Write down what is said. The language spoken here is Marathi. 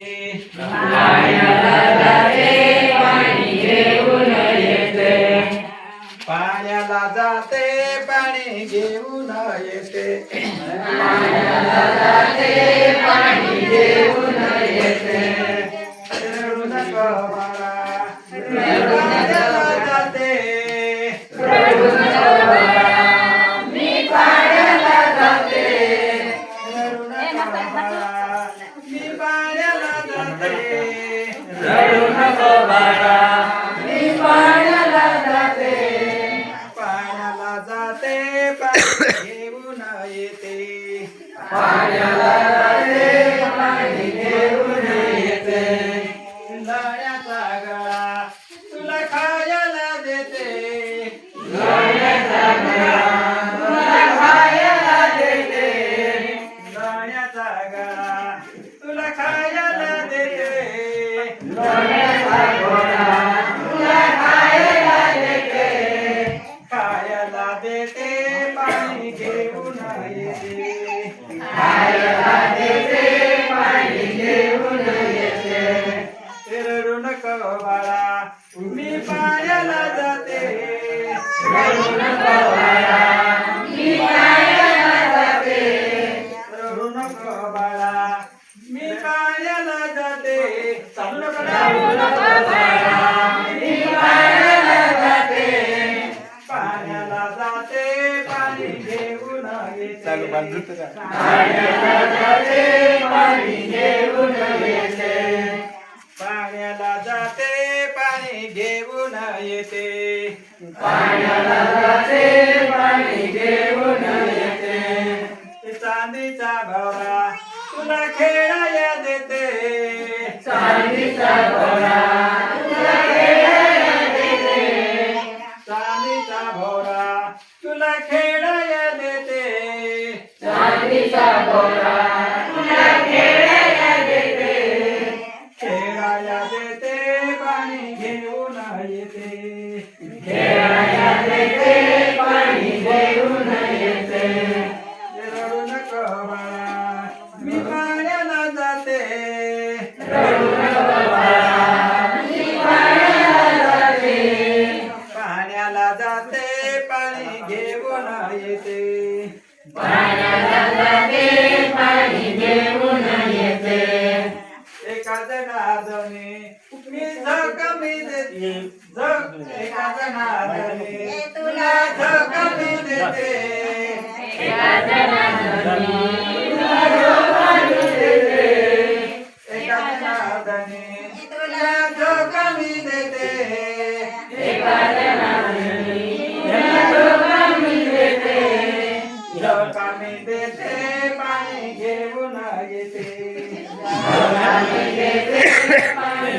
पाण्याला जाते पाणी घेऊन येते. पाण्याला जाते पाणी घेऊन येते. पाण्याला जाते पाणी घेऊन येते. रडू नको बाळा, रडू पाण्याला जाते. रडू नको बाळा, मी पाण्याला जाते. रडू नको बाळा, मी पाण्याला जाते. रडू नको बाळा, मी पाण्याला जाते. पाण्याला जाते पाणी घेऊन येते. पाण्याला जाते पाणी घेऊन येते. लाण्याचा गळा तुला खायला देते. लाण्याचा गळा तुला खायला देते. लाण्याचा गळा तुला खायला देते. लाण्याचा गळा तुला खायला देते. खायला देते पाणी घेऊन येते. खायला देते पाणी घेऊन येते. रडू नको बाळा, मी पाण्याला जाते. रडू नको बाळा, मी पाण्याला जाते. रडू नको बाळा, मी पाण्याला जाते. चालू नको ना. रडू नको बाळा, मी पाण्याला जाते. पाण्याला जाते पाणी घेऊन येते. पाण्याला जाते पाणी घेऊन येते. पाण्याला जाते पाणी घेऊन येते. पाण्याला जाते पाणी घेऊन येते. चांदीचा भवरा तुला खेळाया देते. चांदीचा भोवरा तुला खेळायला देते. चांदीचा भवरा तुला खेळाया देते. चांदीचा भोवरा तुला खेळायला देते. खेळाया देते पाणी घेऊन येते. खेळायला देते पाणी घेऊन येते. रडू नको बाळा, मी पाण्याला जाते. रडू नको बाळा, मी पाण्याला जाते. पाण्याला जाते पाणी घेऊन येते. पाण्याला जाते पाणी घेऊन येते. एका जणार्दने मी झक मी देते. एका जणार्दने तुला झक मी देते. एका जनार्दनी तुला झोका मी देते. एका जनार्दने तुला झक मी देते. एका जनार्दनी तुला झोका मी देते. झक मी देते पाणी घेऊन येते. झोका मी देते पाणी